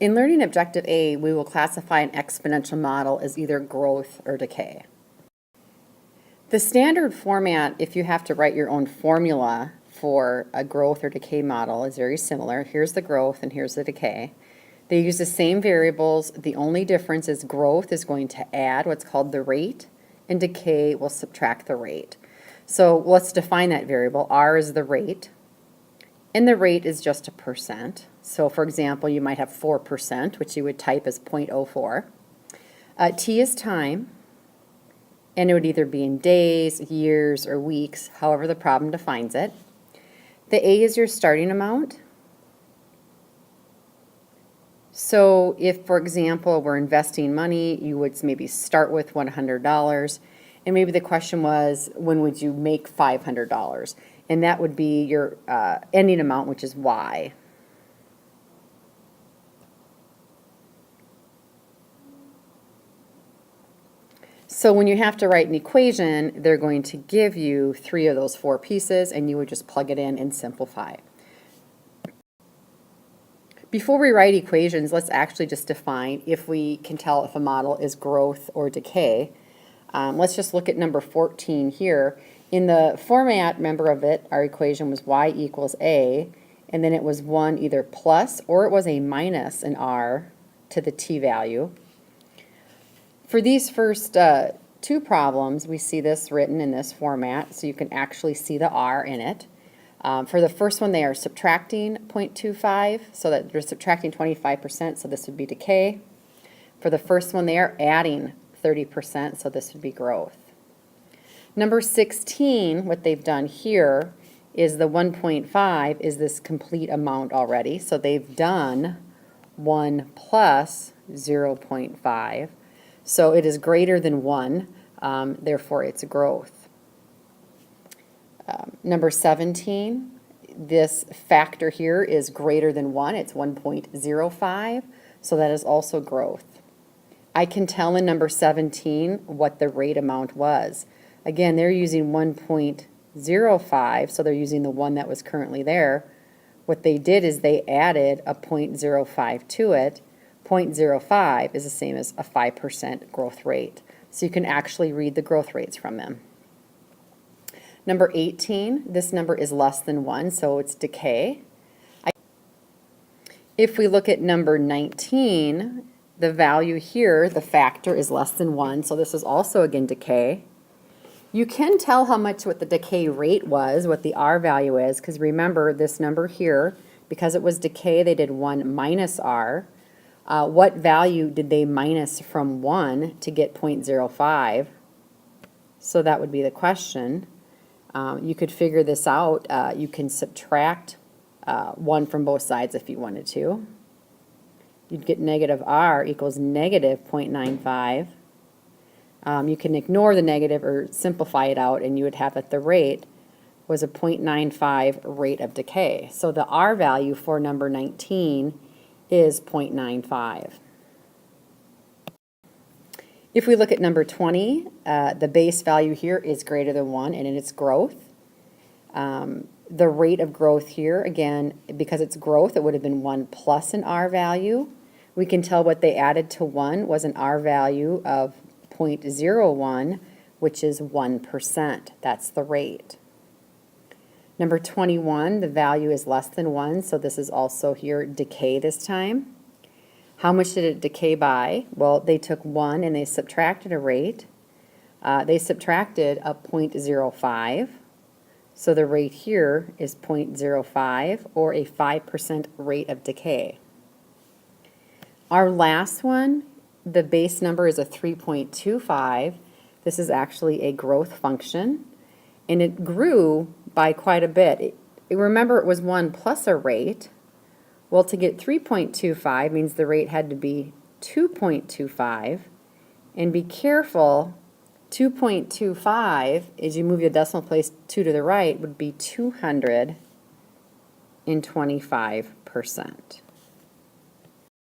In Learning Objective A, we will classify an exponential model as either growth or decay. The standard format, if you have to write your own formula for a growth or decay model, is very similar. Here's the growth and here's the decay. They use the same variables. The only difference is growth is going to add what's called the rate, and decay will subtract the rate. So let's define that variable. R is the rate, and the rate is just a percent. So for example, you might have 4%, which you would type as 0.04. T is time, and it would either be in days, years, or weeks, however the problem defines it. The A is your starting amount. So if, for example, we're investing money, you would maybe start with $100, and maybe the question was, when would you make $500? And that would be your ending amount, which is Y. So when you have to write an equation, they're going to give you 3 of those 4 pieces, and you would just plug it in and simplify. Before we write equations, let's actually just define if we can tell if a model is growth or decay. Let's just look at number 14 here. In the format, remember of it, our equation was y equals a, and then it was 1 either plus or it was a minus an r to the t value. For these first 2 problems, we see this written in this format, so you can actually see the r in it. For the first one, they are subtracting 0.25, so that they're subtracting 25%, so this would be decay. For the first one, they are adding 30%, so this would be growth. Number 16, what they've done here is the 1.5 is this complete amount already, so they've done 1 plus 0.5, so it is greater than 1, therefore it's growth. Number 17, this factor here is greater than 1. It's 1.05, so that is also growth. I can tell in number 17 what the rate amount was. Again, they're using 1.05, so they're using the one that was currently there. What they did is they added a 0.05 to it. 0.05 is the same as a 5% growth rate. So you can actually read the growth rates from them. Number 18, this number is less than 1, so it's decay. If we look at number 19, the value here, the factor is less than 1, so this is also again decay. You can tell how much what the decay rate was, what the R value is, because remember this number here, because it was decay, they did 1 minus R. What value did they minus from 1 to get 0.05? So that would be the question. You could figure this out. You can subtract 1 from both sides if you wanted to. You'd get negative R equals negative 0.95. You can ignore the negative or simplify it out, and you would have that the rate was a 0.95 rate of decay. So the R value for number 19 is 0.95. If we look at number 20, the base value here is greater than 1, and it's growth. The rate of growth here, again, because it's growth, it would have been 1 plus an R value. We can tell what they added to 1 was an R value of 0.01, which is 1%. That's the rate. Number 21, the value is less than 1, so this is also here decay this time. How much did it decay by? Well, they took 1 and they subtracted a rate. They subtracted a 0.05. So the rate here is 0.05 or a 5% rate of decay. Our last one, the base number is a 3.25. This is actually a growth function, and it grew by quite a bit. Remember, it was 1 plus a rate. Well, to get 3.25 means the rate had to be 2.25, and be careful, 2.25, as you move your decimal place 2 to the right, would be 225%.